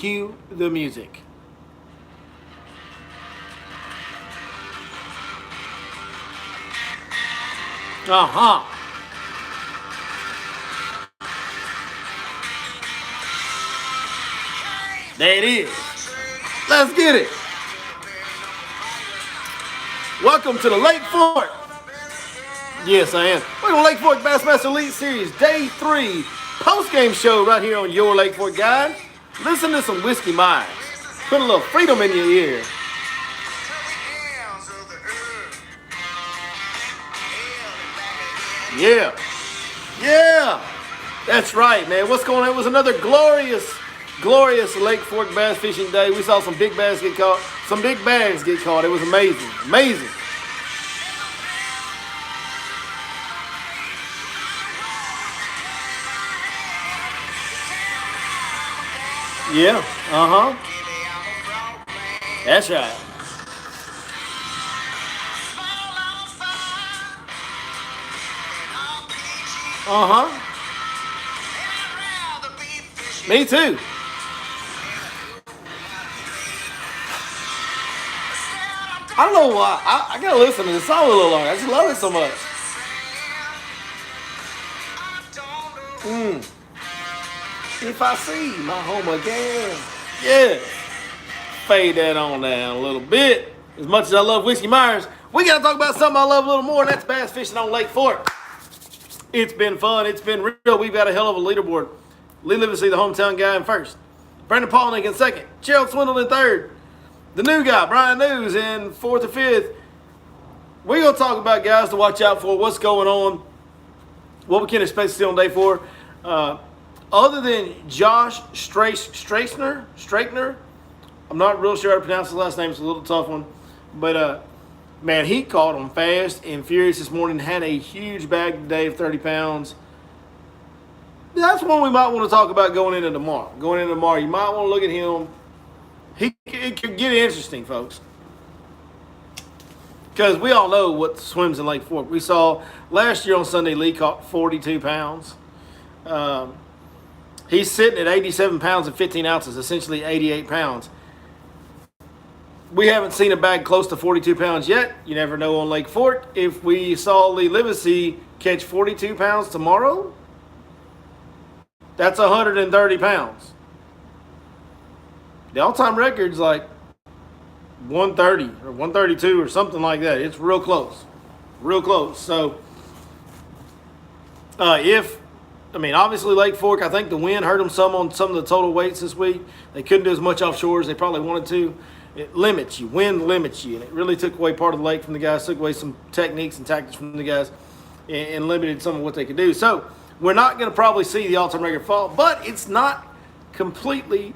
Cue the music. Uh-huh. There it is. Let's get it. Welcome to the Lake Fork. Yes, I am. Welcome to Lake Fork Bassmaster Elite Series, Day 3, post-game show right here on your Lake Fork Guide. Listen to some Whiskey Myers. Put a little freedom in your ear. Yeah. Yeah. That's right, man. What's going on? It was another glorious Lake Fork bass fishing day. We saw some big bass get caught. Some big bags get caught. It was amazing. Amazing. Yeah. Uh-huh. That's right. Uh-huh. Me too. I don't know why. I gotta listen to this song a little longer. I just love it so much. If I see my home again. Yeah. Fade that on down a little bit. As much as I love Whiskey Myers, we gotta talk about something I love a little more, and that's bass fishing on Lake Fork. It's been fun. It's been real. We've got a hell of a leaderboard. Lee Livesey, the hometown guy, in first. Brandon Palnick in second. Gerald Swindle in third. The new guy, Brian News, in fourth or fifth. We're going to talk about guys to watch out for, what's going on, what we can expect to see on day 4. Other than Josh Strakener, I'm not real sure how to pronounce his last name. It's a little tough one. But, man, he caught them fast and furious this morning. Had a huge bag today of 30 pounds. That's one we might want to talk about going into tomorrow. You might want to look at him. It could get interesting, folks. Because we all know what swims in Lake Fork. We saw last year on Sunday, Lee caught 42 pounds. He's sitting at 87 pounds and 15 ounces, essentially 88 pounds. We haven't seen a bag close to 42 pounds yet. You never know on Lake Fork. If we saw Lee Livesey catch 42 pounds tomorrow, that's 130 pounds. The all-time record's like 130 or 132 or something like that. It's real close. So, obviously Lake Fork, I think the wind hurt them some on some of the total weights this week. They couldn't do as much offshore as they probably wanted to. It limits you. Wind limits you. And it really took away part of the lake from the guys, took away some techniques and tactics from the guys, and limited some of what they could do. So, we're not going to probably see the all-time record fall, but it's not completely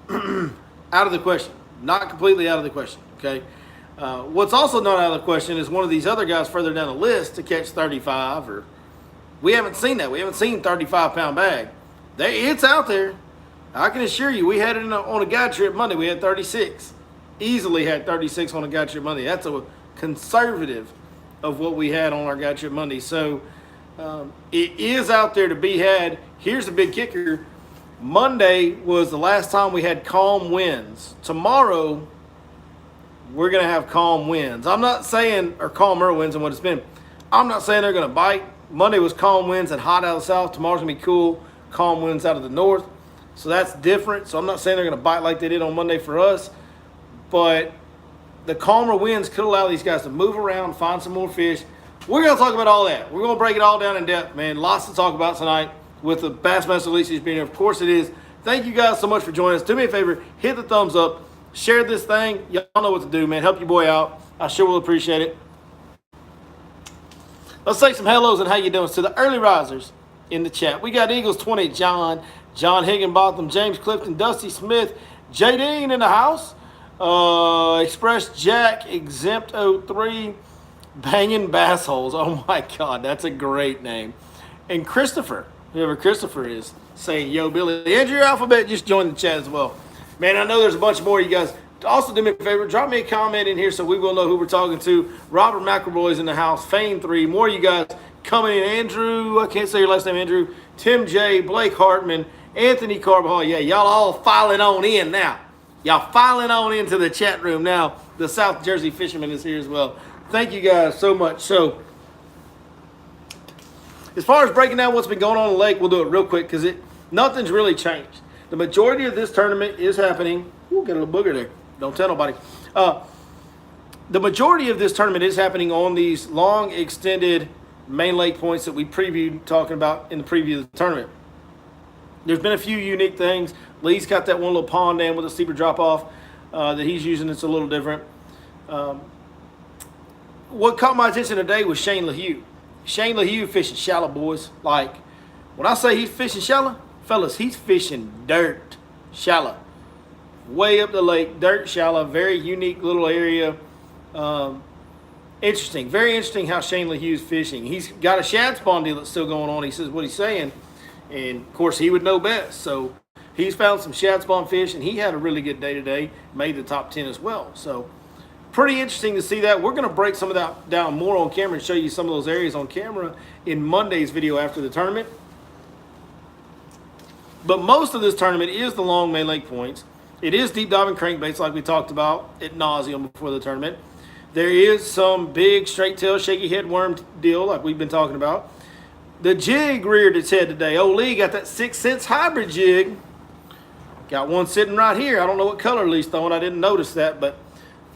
out of the question. Not completely out of the question, okay? What's also not out of the question is one of these other guys further down the list to catch 35, or we haven't seen that. We haven't seen 35-pound bag. It's out there. I can assure you, we had it on a guide trip Monday. We had 36. Easily had 36 on a guide trip Monday. That's a conservative of what we had on our guide trip Monday. So it is out there to be had. Here's the big kicker. Monday was the last time we had calm winds. Tomorrow, we're going to have calm winds. I'm not saying, or calmer winds than what it's been. I'm not saying they're going to bite. Monday was calm winds and hot out of the south. Tomorrow's going to be cool, calm winds out of the north. So that's different. So I'm not saying they're going to bite like they did on Monday for us. But the calmer winds could allow these guys to move around, find some more fish. We're going to talk about all that. We're going to break it all down in depth, man. Lots to talk about tonight with the Bassmaster Elite Series being here. Of course it is. Thank you guys so much for joining us. Do me a favor, hit the thumbs up, share this thing. Y'all know what to do, man. Help your boy out. I sure will appreciate it. Let's say some hellos and how you doing to the early risers in the chat. We got Eagles 20, John Higginbotham, James Clifton, Dusty Smith, J. Dean in the house, Express Jack, Exempt 03, Banging Bass Holes. Oh my God, that's a great name. And Christopher, whoever Christopher is, saying, yo, Billy. Andrew Alphabet just joined the chat as well. Man, I know there's a bunch more of you guys. Also, do me a favor, drop me a comment in here so we will know who we're talking to. Robert McElroy's in the house. Fane 3. More of you guys coming in. Andrew, I can't say your last name, Andrew. Tim J, Blake Hartman, Anthony Carbajal, yeah, y'all all filing on in now. Y'all filing on into the chat room now. The South Jersey Fisherman is here as well. Thank you guys so much. So, as far as breaking down what's been going on in the lake, we'll do it real quick because nothing's really changed. The majority of this tournament is happening. Ooh, got a little booger there. Don't tell nobody. The majority of this tournament is happening on these long, extended main lake points that we previewed talking about in the preview of the tournament. There's been a few unique things. Lee's got that one little pond dam with a steeper drop-off that he's using. It's a little different. What caught my attention today was Shane LaHue. Shane LaHue fishing shallow, boys. Like, when I say he's fishing shallow, fellas, he's fishing dirt shallow. Way up the lake, dirt shallow, very unique little area. Interesting, very interesting how Shane LaHue's fishing. He's got a shad spawn deal that's still going on. He says what he's saying, and of course he would know best. So he's found some shad spawn fish, and he had a really good day today. Made the top 10 as well. So pretty interesting to see that. We're going to break some of that down more on camera and show you some of those areas on camera in Monday's video after the tournament. But most of this tournament is the long main lake points. It is deep diving crankbaits like we talked about ad nauseum before the tournament. There is some big straight tail shaky head worm deal like we've been talking about. The jig reared its head today. Old Lee got that 6 cents hybrid jig. Got one sitting right here. I don't know what color Lee's throwing. I didn't notice that, but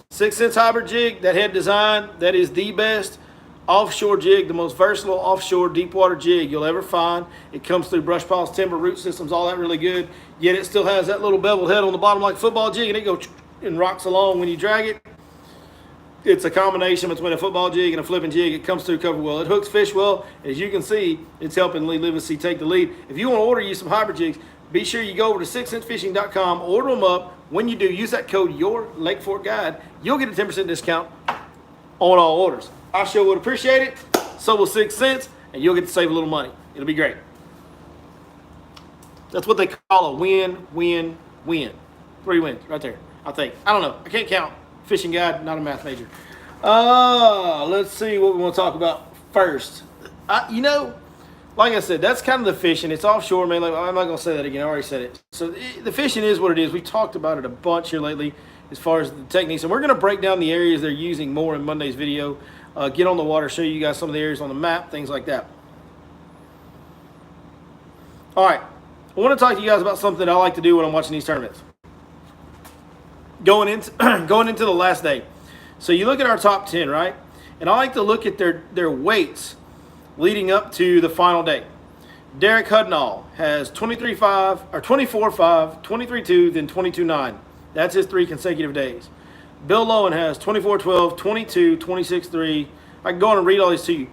6 cents hybrid jig, that head design, that is the best offshore jig, the most versatile offshore deep water jig you'll ever find. It comes through brush piles, timber, root systems, all that really good. Yet it still has that little beveled head on the bottom like a football jig, and it goes and rocks along when you drag it. It's a combination between a football jig and a flipping jig. It comes through cover well. It hooks fish well. As you can see, it's helping Lee Livesey take the lead. If you want to order you some hybrid jigs, be sure you go over to 6centfishing.com, order them up. When you do, use that code YourLakeFortGuide. You'll get a 10% discount on all orders. I sure would appreciate it. So will 6 cents, and you'll get to save a little money. It'll be great. That's what they call a win-win-win. 3 wins right there, I think. I don't know. I can't count. Fishing guide, not a math major. Let's see what we want to talk about first. You know, like I said, that's kind of the fishing. It's offshore, man. Like, I'm not going to say that again. I already said it. So the fishing is what it is. We talked about it a bunch here lately as far as the techniques. And we're going to break down the areas they're using more in Monday's video. Get on the water, show you guys some of the areas on the map, things like that. All right. I want to talk to you guys about something I like to do when I'm watching these tournaments. Going into the last day. So you look at our top 10, right? And I like to look at their weights leading up to the final day. Derek Hudnall has 23.5 or 24.5, 23.2, then 22.9. That's his 3 consecutive days. Bill Lowen has 24.12, 22, 26.3. I can go on and read all these to you.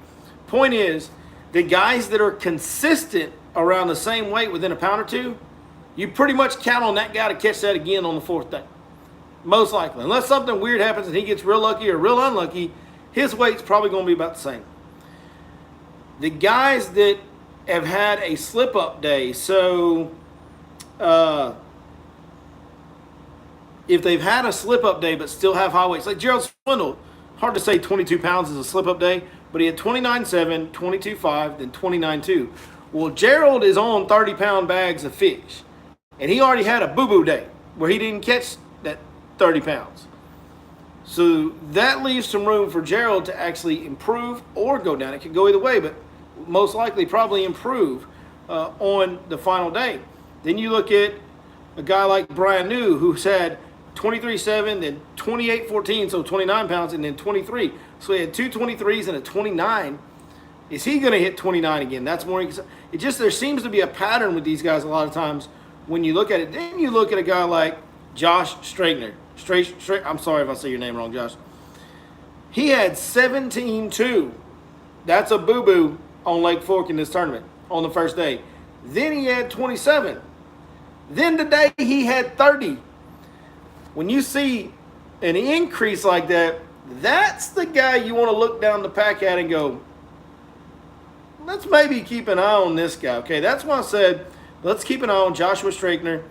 Point is, the guys that are consistent around the same weight within a pound or two, you pretty much count on that guy to catch that again on the 4th day. Most likely. Unless something weird happens and he gets real lucky or real unlucky, his weight's probably going to be about the same. The guys that have had a slip-up day, so if they've had a slip-up day but still have high weights, like Gerald Swindle, hard to say 22 pounds is a slip-up day, but he had 29.7, 22.5, then 29.2. Well, Gerald is on 30-pound bags of fish, and he already had a boo-boo day where he didn't catch that 30 pounds. So that leaves some room for Gerald to actually improve or go down. It could go either way, but most likely probably improve on the final day. Then you look at a guy like Brian New, who's had 23.7, then 28.14, so 29 pounds, and then 23. So he had 2 23s and a 29. Is he going to hit 29 again? That's more. It just, there seems to be a pattern with these guys a lot of times when you look at it. Then you look at a guy like Josh Straigner. I'm sorry if I say your name wrong, Josh. He had 17.2. That's a boo-boo on Lake Fork in this tournament on the first day. Then he had 27. Then today he had 30. When you see an increase like that, that's the guy you want to look down the pack at and go, let's maybe keep an eye on this guy. Okay, that's why I said let's keep an eye on Joshua Straigner.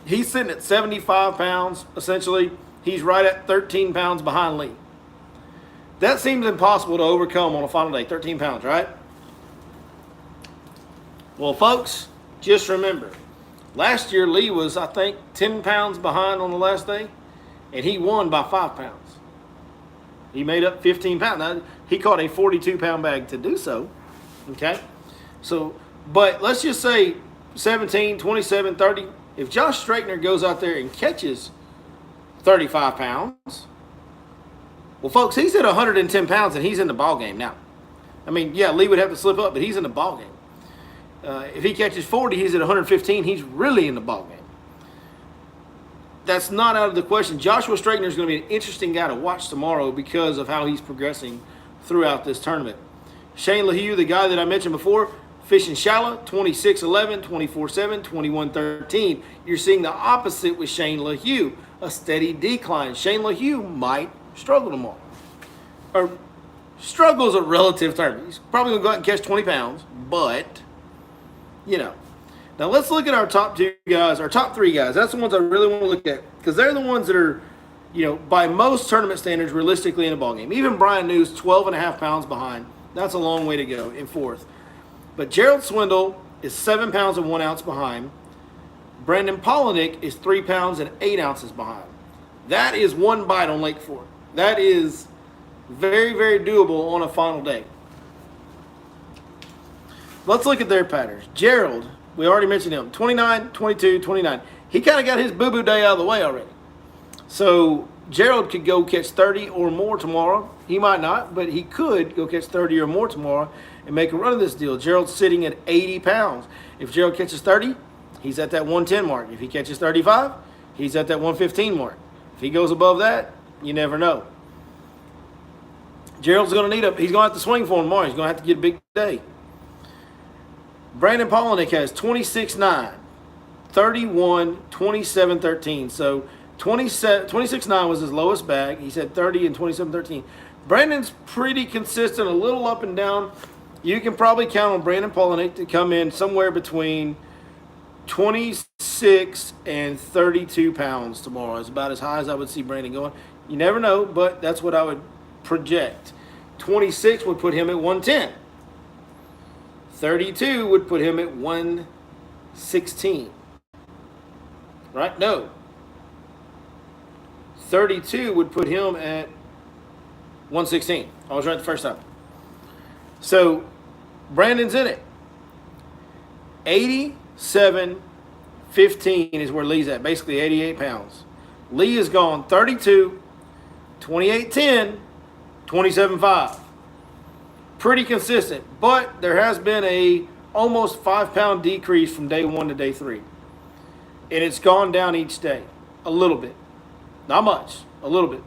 He's sitting at 75 pounds, essentially. He's right at 13 pounds behind Lee. That seems impossible to overcome on a final day, 13 pounds, right? Well, folks, just remember, last year Lee was, I think, 10 pounds behind on the last day, and he won by 5 pounds. He made up 15 pounds. Now, he caught a 42-pound bag to do so, okay? So, but let's just say 17, 27, 30. If Josh Straightner goes out there and catches 35 pounds, well, folks, he's at 110 pounds and he's in the ball game now. I mean, yeah, Lee would have to slip up, but he's in the ball game. If he catches 40, he's at 115. He's really in the ball game. That's not out of the question. Joshua Straightner is going to be an interesting guy to watch tomorrow because of how he's progressing throughout this tournament. Shane LaHue, the guy that I mentioned before, fishing shallow, 26-11, 24-7, 21-13. You're seeing the opposite with Shane LaHue, a steady decline. Shane LaHue might struggle tomorrow. Or struggle is a relative term. He's probably going to go out and catch 20 pounds, but, you know. Now let's look at our top two guys, our top three guys. That's the ones I really want to look at because they're the ones that are, you know, by most tournament standards, realistically in a ballgame. Even Brian News, 12.5 pounds behind. That's a long way to go in fourth. But Gerald Swindle is 7 pounds and 1 ounce behind. Brandon Polinick is 3 pounds and 8 ounces behind. That is one bite on Lake Fork. That is very, very doable on a final day. Let's look at their patterns. Gerald, we already mentioned him, 29, 22, 29. He kind of got his boo-boo day out of the way already. So Gerald could go catch 30 or more tomorrow. He might not, but he could go catch 30 or more tomorrow and make a run of this deal. Gerald's sitting at 80 pounds. If Gerald catches 30, he's at that 110 mark. If he catches 35, he's at that 115 mark. If he goes above that, you never know. Gerald's going to he's going to have to swing for him tomorrow. He's going to have to get a big day. Brandon Polinick has 26.9, 31, 27.13. So 26.9 was his lowest bag. He said 30 and 27.13. Brandon's pretty consistent, a little up and down. You can probably count on Brandon Polinick to come in somewhere between 26 and 32 pounds tomorrow. It's about as high as I would see Brandon going. You never know, but that's what I would project. 26 would put him at 110. 32 would put him at 116. Right? No. 32 would put him at 116. I was right the first time. So, Brandon's in it. 87.15 is where Lee's at. Basically 88 pounds. Lee has gone 32, 28.10, 27.5. Pretty consistent, but there has been a almost 5-pound decrease from day 1 to day 3. And it's gone down each day a little bit. Not much, a little bit.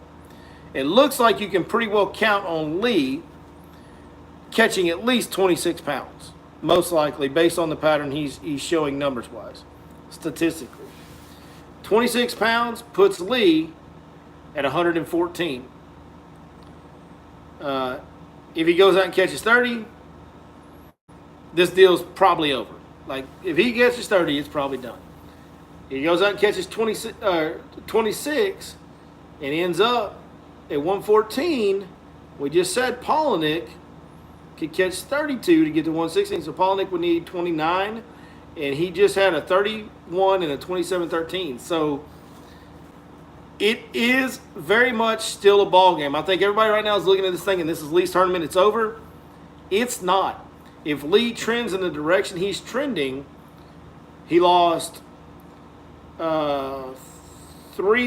It looks like you can pretty well count on Lee catching at least 26 pounds, most likely, based on the pattern he's showing numbers-wise, statistically. 26 pounds puts Lee at 114. If he goes out and catches 30, this deal's probably over. Like, if he catches 30, it's probably done. If he goes out and catches 26 and ends up at 114, we just said Polinick could catch 32 to get to 116. So Polinick would need 29, and he just had a 31 and a 27.13. So it is very much still a ball game. I think everybody right now is looking at this thing, and this is Lee's tournament. It's over. It's not. If Lee trends in the direction he's trending, he lost 3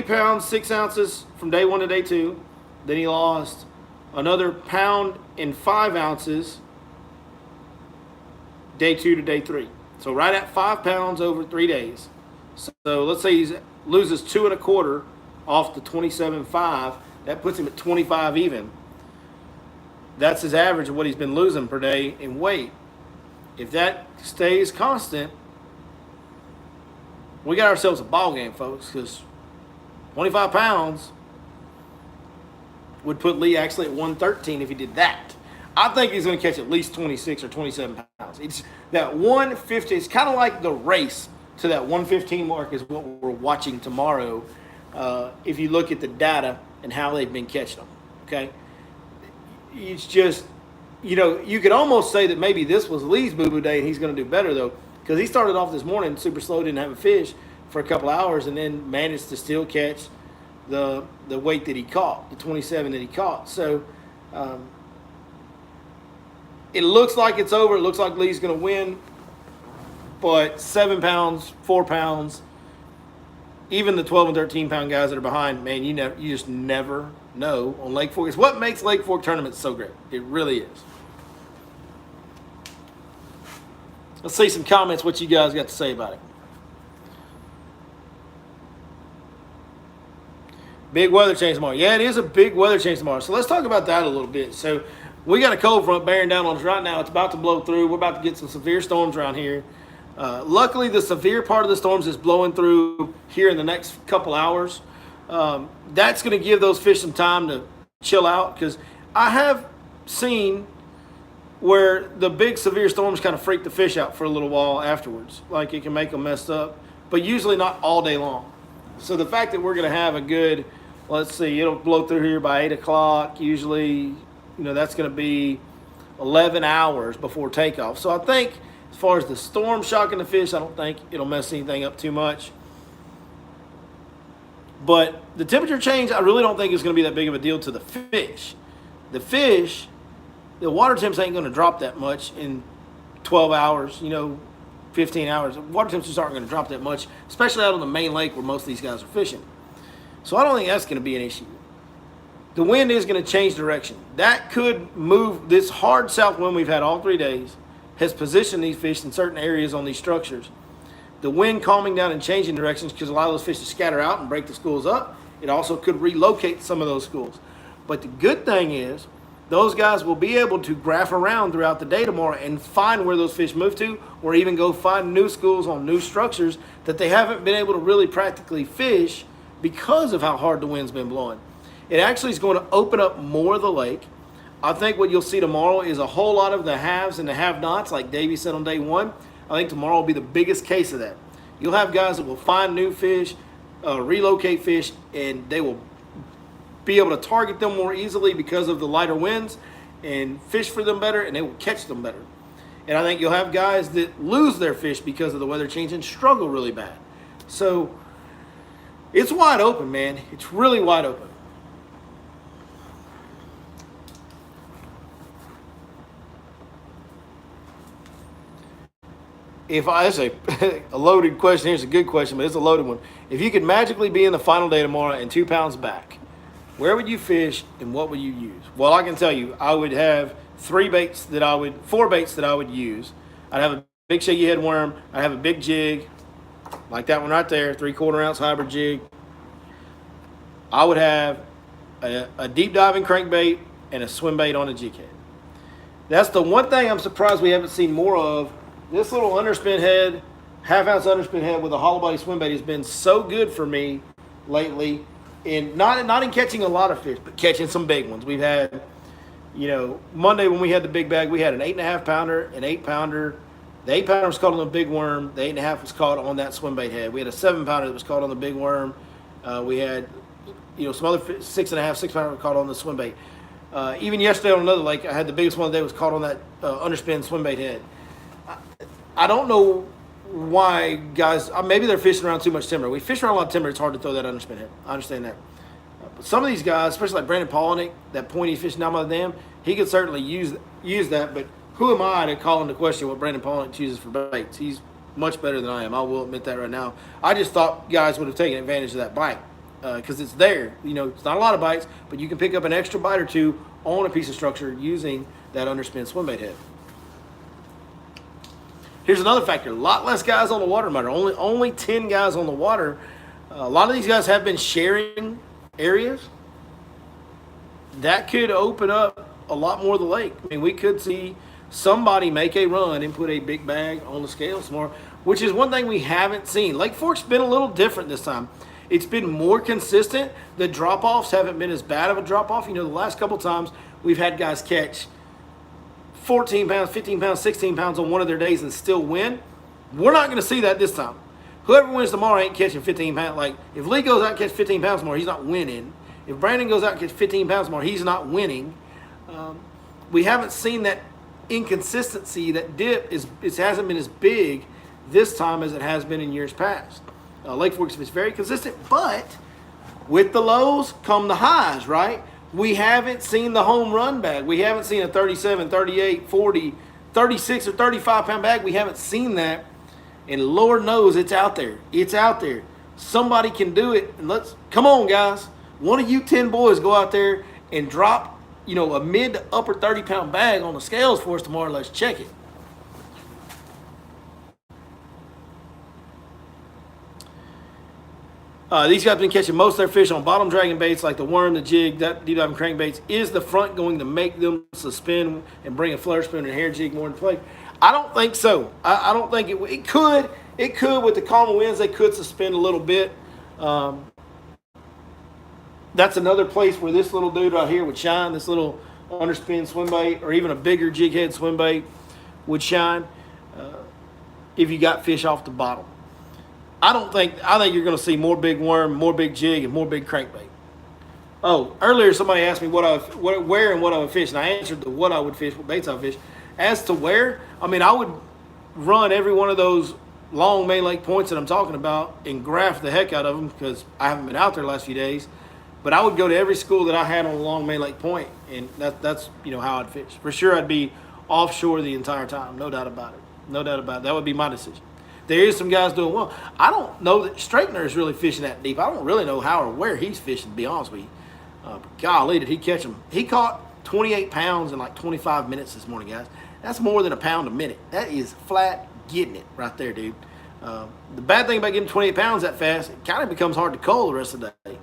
pounds, 6 ounces from day 1 to day 2. Then he lost another pound and 5 ounces day 2 to day 3. So right at 5 pounds over 3 days. So let's say he loses 2 1/4 off the 27.5. That puts him at 25 even. That's his average of what he's been losing per day in weight. If that stays constant, we got ourselves a ball game, folks, because 25 pounds would put Lee actually at 113 if he did that. I think he's going to catch at least 26 or 27 pounds. It's that 150. It's kind of like the race to that 115 mark is what we're watching tomorrow. If you look at the data and how they've been catching them, okay? It's just, you know, you could almost say that maybe this was Lee's boo-boo day and he's going to do better, though. because he started off this morning super slow, didn't have a fish for a couple hours, and then managed to still catch the weight that he caught, the 27 that he caught. So it looks like it's over. It looks like Lee's going to win, but 7 pounds, 4 pounds, even the 12 and 13 pound guys that are behind, man, you just never know on Lake Fork. It's what makes Lake Fork tournaments so great. It really is. Let's see some comments, what you guys got to say about it. Big weather change tomorrow. Yeah, it is a big weather change tomorrow. So let's talk about that a little bit. So we got a cold front bearing down on us right now. It's about to blow through. We're about to get some severe storms around here. Luckily, the severe part of the storms is blowing through here in the next couple hours. That's going to give those fish some time to chill out, because I have seen where the big severe storms kind of freak the fish out for a little while afterwards. Like it can make them messed up, but usually not all day long. So the fact that we're going to have a good, let's see, it'll blow through here by 8 o'clock. Usually, that's going to be 11 hours before takeoff. So I think as far as the storm shocking the fish, I don't think it'll mess anything up too much. But the temperature change, I really don't think is going to be that big of a deal to the fish. The water temps ain't going to drop that much in 12 hours, 15 hours. Water temps just aren't going to drop that much, especially out on the main lake where most of these guys are fishing. So I don't think that's going to be an issue. The wind is going to change direction. That could move. This hard south wind we've had all 3 days has positioned these fish in certain areas on these structures. The wind calming down and changing directions, because a lot of those fish to scatter out and break the schools up. It also could relocate some of those schools. But the good thing is those guys will be able to graph around throughout the day tomorrow and find where those fish move to, or even go find new schools on new structures that they haven't been able to really practically fish because of how hard the wind's been blowing. It actually is going to open up more of the lake. I think what you'll see tomorrow is a whole lot of the haves and the have-nots, like Davey said on day one. I think tomorrow will be the biggest case of that. You'll have guys that will find new fish, relocate fish, and they will be able to target them more easily because of the lighter winds and fish for them better, and they will catch them better. And I think you'll have guys that lose their fish because of the weather change and struggle really bad. So it's wide open, man. It's really wide open. That's a loaded question. Here's a good question, but it's a loaded one. If you could magically be in the final day tomorrow and 2 pounds back, where would you fish and what would you use? Well, I can tell you, I would have 4 baits that I would use. I'd have a big shaky head worm. I'd have a big jig, like that one right there, 3/4 ounce hybrid jig. I would have a deep diving crankbait and a swim bait on a jig head. That's the one thing I'm surprised we haven't seen more of. This little underspin head, half-ounce underspin head with a hollow body swim bait has been so good for me lately. In not in catching a lot of fish, but catching some big ones. We've had, Monday when we had the big bag, we had an 8.5 pounder, an 8 pounder. The 8 pounder was caught on the big worm. The 8.5 was caught on that swim bait head. We had a 7 pounder that was caught on the big worm. We had, some other 6.5, 6 pounder caught on the swim bait. Even yesterday on another lake, I had the biggest one of the day was caught on that underspin swim bait head. I don't know why guys, maybe they're fishing around too much timber. We fish around a lot of timber, it's hard to throw that underspin head. I understand that. But some of these guys, especially like Brandon Polnick, that point he's fishing down by the dam, he could certainly use that. But who am I to call into question what Brandon Polnick chooses for baits? He's much better than I am. I will admit that right now. I just thought guys would have taken advantage of that bite because it's there. It's not a lot of bites, but you can pick up an extra bite or two on a piece of structure using that underspin swim bait head. Here's another factor. A lot less guys on the water matter. Only 10 guys on the water. A lot of these guys have been sharing areas. That could open up a lot more of the lake. I mean, we could see somebody make a run and put a big bag on the scales more, which is one thing we haven't seen. Lake Fork's been a little different this time. It's been more consistent. The drop-offs haven't been as bad of a drop-off. The last couple times we've had guys catch 14 pounds, 15 pounds, 16 pounds on one of their days and still win. We're not going to see that this time. Whoever wins tomorrow ain't catching 15 pounds. Like, if Lee goes out and catches 15 pounds more, he's not winning. If Brandon goes out and catches 15 pounds more, he's not winning. We haven't seen that inconsistency, that dip. It hasn't been as big this time as it has been in years past. Lake Fork's fish very consistent, but with the lows come the highs, right? We haven't seen the home run bag. We haven't seen a 37, 38, 40, 36, or 35-pound bag. We haven't seen that. And Lord knows it's out there. It's out there. Somebody can do it. And come on, guys. One of you 10 boys go out there and drop, a mid to upper 30-pound bag on the scales for us tomorrow. Let's check it. These guys have been catching most of their fish on bottom dragging baits like the worm, the jig, that deep diving crankbaits. Is the front going to make them suspend and bring a flutter spoon and hair jig more into play? I don't think so. I don't think it could. It could with the calmer winds. They could suspend a little bit. That's another place where this little dude right here would shine. This little underspin swim bait or even a bigger jig head swim bait would shine if you got fish off the bottom. I think you're going to see more big worm, more big jig, and more big crankbait. Oh, earlier somebody asked me where and what I would fish, and I answered what I would fish, what baits I would fish. As to where, I would run every one of those long main lake points that I'm talking about and graph the heck out of them because I haven't been out there the last few days. But I would go to every school that I had on a long main lake point, and that's how I'd fish. For sure, I'd be offshore the entire time, no doubt about it. No doubt about it. That would be my decision. There is some guys doing well. I don't know that Straightener is really fishing that deep. I don't really know how or where he's fishing, to be honest with you. But golly, did he catch him. He caught 28 pounds in like 25 minutes this morning, guys. That's more than a pound a minute. That is flat getting it right there, dude. The bad thing about getting 28 pounds that fast, it kind of becomes hard to cull the rest of the day.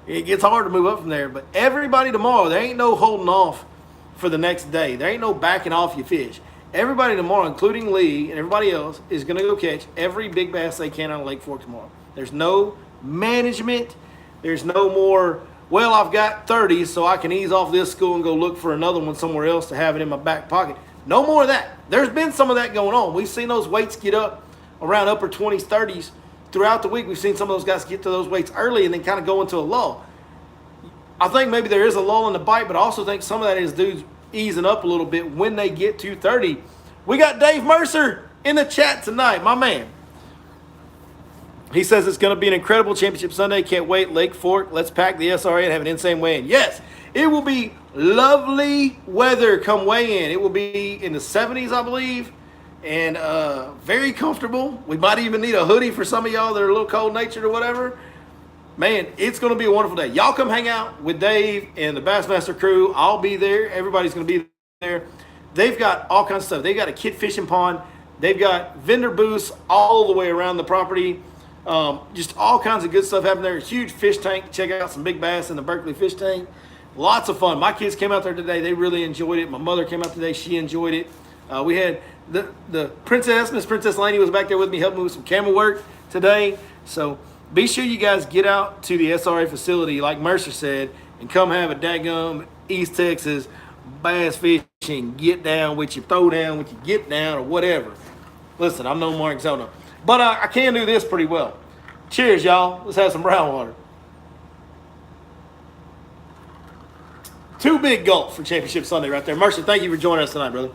It gets hard to move up from there. But everybody tomorrow, there ain't no holding off for the next day. There ain't no backing off your fish. Everybody tomorrow, including Lee and everybody else, is going to go catch every big bass they can on Lake Fork tomorrow. There's no management. There's no more, well, I've got 30, so I can ease off this school and go look for another one somewhere else to have it in my back pocket. No more of that. There's been some of that going on. We've seen those weights get up around upper 20s, 30s throughout the week. We've seen some of those guys get to those weights early and then kind of go into a lull. I think maybe there is a lull in the bite, but I also think some of that is dudes easing up a little bit when they get to 30. We got Dave Mercer in the chat tonight, my man. He says it's going to be an incredible championship Sunday. Can't wait. Lake Fork, let's pack the SRA and have an insane weigh-in. Yes, it will be lovely weather come weigh-in. It will be in the 70s, I believe, and very comfortable. We might even need a hoodie for some of y'all that are a little cold-natured or whatever. Man, it's going to be a wonderful day. Y'all come hang out with Dave and the Bassmaster crew. I'll be there. Everybody's going to be there. They've got all kinds of stuff. They've got a kid fishing pond. They've got vendor booths all the way around the property. Just all kinds of good stuff happening there. A huge fish tank. Check out some big bass in the Berkeley fish tank. Lots of fun. My kids came out there today. They really enjoyed it. My mother came out today. She enjoyed it. We had the Princess, Miss Princess Laney was back there with me helping me with some camera work today. So be sure you guys get out to the SRA facility, like Mercer said, and come have a daggum East Texas bass fishing, get down with you, throw down with you, get down, or whatever. Listen, I'm no Mark Zona. But I can do this pretty well. Cheers, y'all. Let's have some brown water. 2 big gulps for Championship Sunday right there. Mercer, thank you for joining us tonight, brother.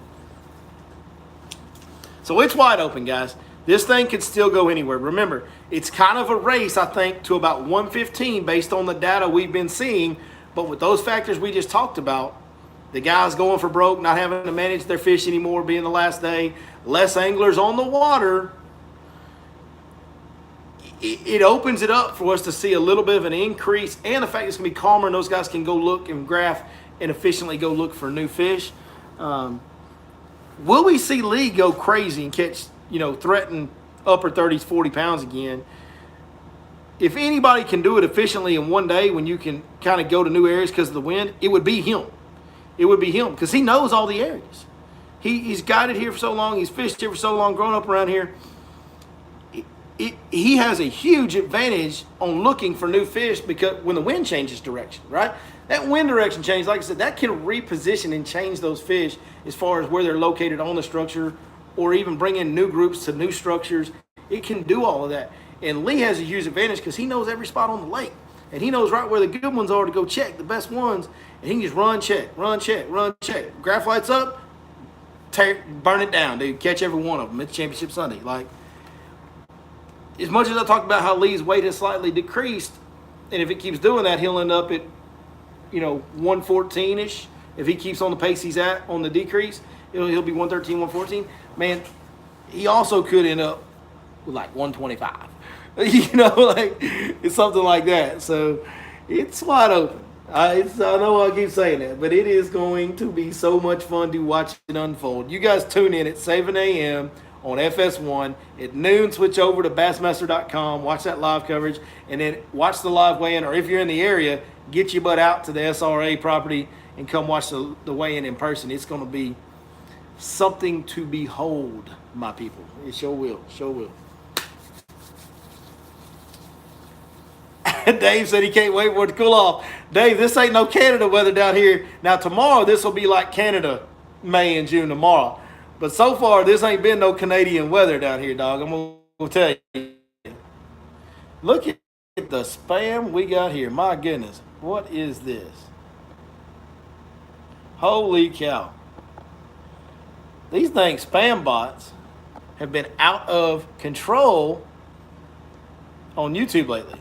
So it's wide open, guys. This thing could still go anywhere. Remember, it's kind of a race, I think, to about 115 based on the data we've been seeing. But with those factors we just talked about, the guys going for broke, not having to manage their fish anymore, being the last day, less anglers on the water, it opens it up for us to see a little bit of an increase. And the fact it's going to be calmer and those guys can go look and graph and efficiently go look for new fish. Will we see Lee go crazy and catch, threaten upper 30s, 40 pounds again? If anybody can do it efficiently in one day when you can kind of go to new areas because of the wind, it would be him. It would be him because he knows all the areas. He's guided here for so long. He's fished here for so long, grown up around here. He has a huge advantage on looking for new fish because when the wind changes direction, right? That wind direction change, like I said, that can reposition and change those fish as far as where they're located on the structure or even bring in new groups to new structures. It can do all of that. And Lee has a huge advantage because he knows every spot on the lake. And he knows right where the good ones are to go check, the best ones. And he can just run, check, run, check, run, check. Graph lights up, burn it down, dude. Catch every one of them. It's Championship Sunday. Like, as much as I talked about how Lee's weight has slightly decreased, and if it keeps doing that, he'll end up at, 114-ish. If he keeps on the pace he's at on the decrease, he'll be 113, 114. Man, he also could end up with like 125. It's something like that. So it's wide open. I know I keep saying that, but it is going to be so much fun to watch it unfold. You guys tune in at 7 a.m. on FS1. At noon, switch over to Bassmaster.com, watch that live coverage, and then watch the live weigh-in, or if you're in the area, get your butt out to the SRA property and come watch the weigh-in in person. It's going to be something to behold, my people. It sure will. Sure will. Dave said he can't wait for it to cool off. Dave, this ain't no Canada weather down here. Now, tomorrow, this will be like Canada, May and June tomorrow. But so far, this ain't been no Canadian weather down here, dog. I'm going to tell you. Look at the spam we got here. My goodness. What is this? Holy cow. These dang spam bots have been out of control on YouTube lately.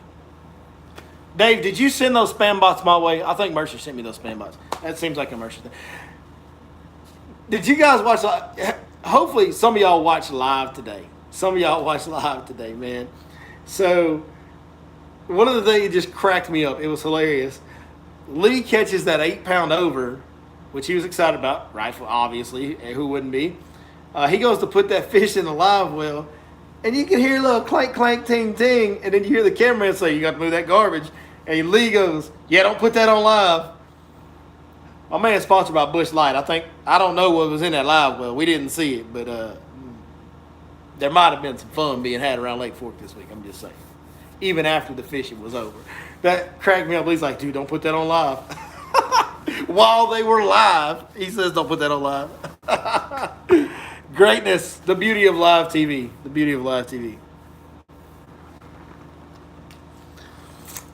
Dave, did you send those spam bots my way? I think Mercer sent me those spam bots. That seems like a Mercer thing. Did you guys watch? Hopefully, some of y'all watched live today. Some of y'all watched live today, man. So, one of the things that just cracked me up. It was hilarious. Lee catches that 8-pound over, which he was excited about, rifle, obviously. Who wouldn't be? He goes to put that fish in the live well, and you can hear a little clank, clank, ting, ting, and then you hear the cameraman say, "You got to move that garbage." And Lee goes, "Yeah, don't put that on live." My man's sponsored by Busch Light. I don't know what was in that live well. We didn't see it, but there might have been some fun being had around Lake Fork this week. I'm just saying. Even after the fishing was over. That cracked me up. He's like, "Dude, don't put that on live." While they were live, he says, "Don't put that on live." Greatness. The beauty of live TV. The beauty of live TV.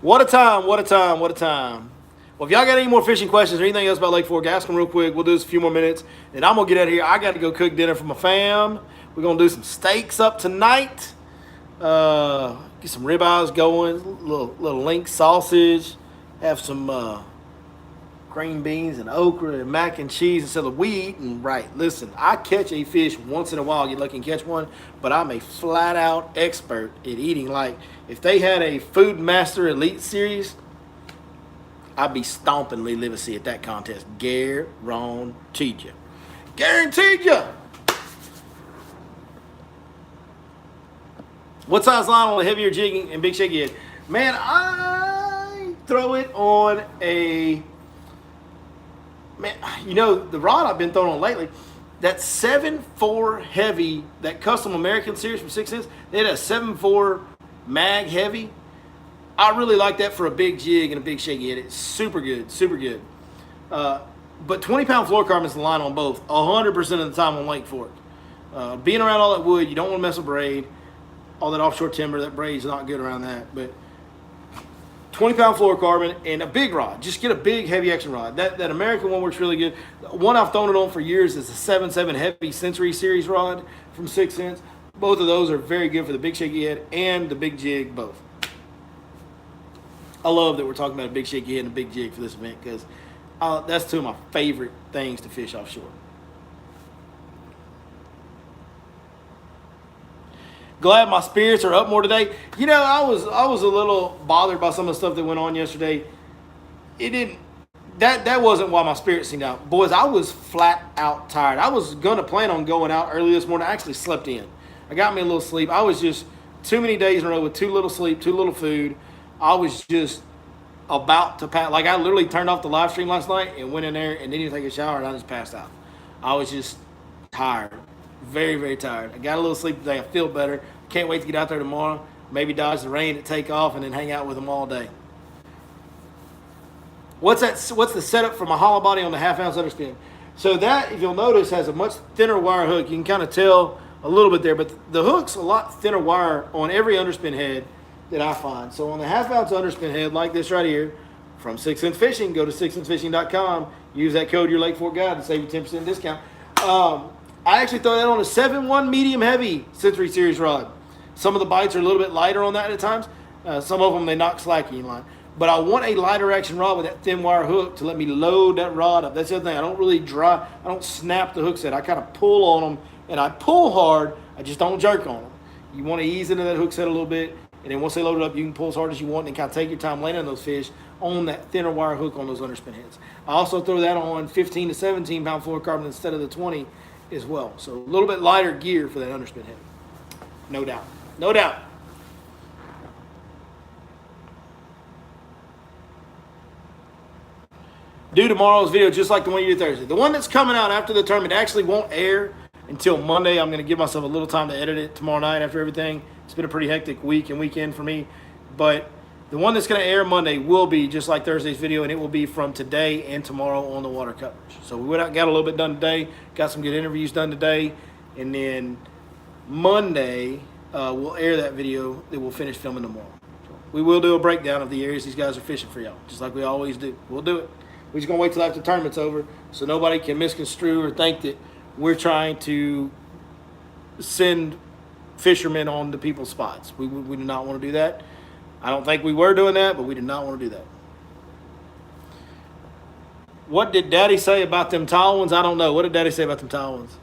What a time, what a time, what a time. Well, if y'all got any more fishing questions or anything else about Lake Fork, ask them real quick. We'll do this a few more minutes. And I'm going to get out of here. I got to go cook dinner for my fam. We're going to do some steaks up tonight. Get some ribeyes going. Little link sausage. Have some green beans and okra and mac and cheese instead of we eating right. Listen, I catch a fish once in a while. Get lucky and catch one. But I'm a flat-out expert at eating. Like, if they had a Food Master Elite Series, I'd be stomping Lee Livesey at that contest. Guaranteed you. Guaranteed you. What size line on a heavier jigging and big shaky head? Man, I throw it on a... Man, the rod I've been throwing on lately, that 7.4 heavy, that Custom American series from 6 cents, they had a 7.4 mag heavy. I really like that for a big jig and a big shaky head. It's super good, super good. But 20-pound fluorocarbon is the line on both, 100% of the time on Lake Fork. Being around all that wood, you don't want to mess with braid. All that offshore timber, that braid's not good around that. But 20-pound fluorocarbon and a big rod. Just get a big, heavy action rod. That American one works really good. One I've thrown it on for years is the 7.7 Heavy Sensory Series rod from 6 cents. Both of those are very good for the big shaky head and the big jig, both. I love that we're talking about a big shaky head and a big jig for this event because that's two of my favorite things to fish offshore. Glad my spirits are up more today. I was a little bothered by some of the stuff that went on yesterday. That wasn't why my spirits seemed out. Boys, I was flat out tired. I was gonna plan on going out early this morning. I actually slept in. I got me a little sleep. I was just too many days in a row with too little sleep, too little food. I was just about to pass. Like, I literally turned off the live stream last night and went in there and didn't even take a shower, and I just passed out. I was just tired. Very, very tired. I got a little sleep today. I feel better. Can't wait to get out there tomorrow. Maybe dodge the rain and take off and then hang out with them all day. What's the setup for my hollow body on the half-ounce underspin? So that, if you'll notice, has a much thinner wire hook. You can kind of tell a little bit there, but the hook's a lot thinner wire on every underspin head that I find. So on the half-ounce underspin head, like this right here, from 6 Cents Fishing, go to 6centsfishing.com. Use that code, your Lake Fork Guide, to save you 10% discount. I actually throw that on a 7.1 medium heavy Sensory Series rod. Some of the bites are a little bit lighter on that at times. Some of them, they knock slacky in line. But I want a lighter action rod with that thin wire hook to let me load that rod up. That's the other thing. I don't really I don't snap the hook set. I kind of pull on them, and I pull hard. I just don't jerk on them. You want to ease into that hook set a little bit, and then once they load it up, you can pull as hard as you want and kind of take your time landing those fish on that thinner wire hook on those underspin heads. I also throw that on 15 to 17 pound fluorocarbon instead of the 20 as well. So a little bit lighter gear for that underspin head. No doubt. No doubt. Do tomorrow's video just like the one you did Thursday. The one that's coming out after the tournament actually won't air until Monday. I'm going to give myself a little time to edit it tomorrow night after everything. It's been a pretty hectic week and weekend for me. But the one that's going to air Monday will be just like Thursday's video, and it will be from today and tomorrow on the water coverage. So we got a little bit done today, got some good interviews done today, and then Monday we'll air that video that we'll finish filming tomorrow. So we will do a breakdown of the areas these guys are fishing for y'all, just like we always do. We'll do it. We're just going to wait till after the tournament's over so nobody can misconstrue or think that we're trying to send fishermen on to people's spots. We do not want to do that. I don't think we were doing that, but we did not want to do that. What did Daddy say about them tall ones? I don't know. What did Daddy say about them tall ones?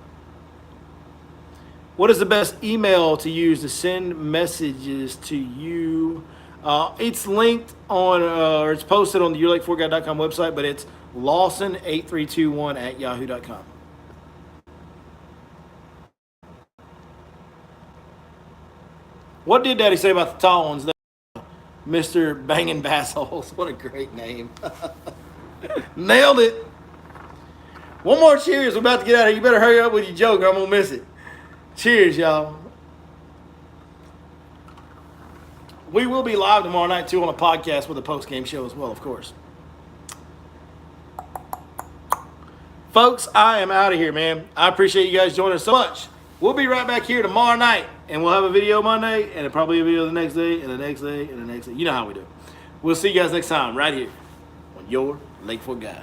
What is the best email to use to send messages to you? It's linked on, or it's posted on the YourLake4Guy.com website, but it's Lawson8321@yahoo.com. What did Daddy say about the tall ones? Mr. Banging Bass Holes. What a great name. Nailed it. One more cheers. We're about to get out of here. You better hurry up with your joke or I'm going to miss it. Cheers, y'all. We will be live tomorrow night, too, on a podcast with a post-game show as well, of course. Folks, I am out of here, man. I appreciate you guys joining us so much. We'll be right back here tomorrow night, and we'll have a video Monday, and probably a video the next day, and the next day, and the next day. You know how we do. We'll see you guys next time right here on Your Lake Fork Guy.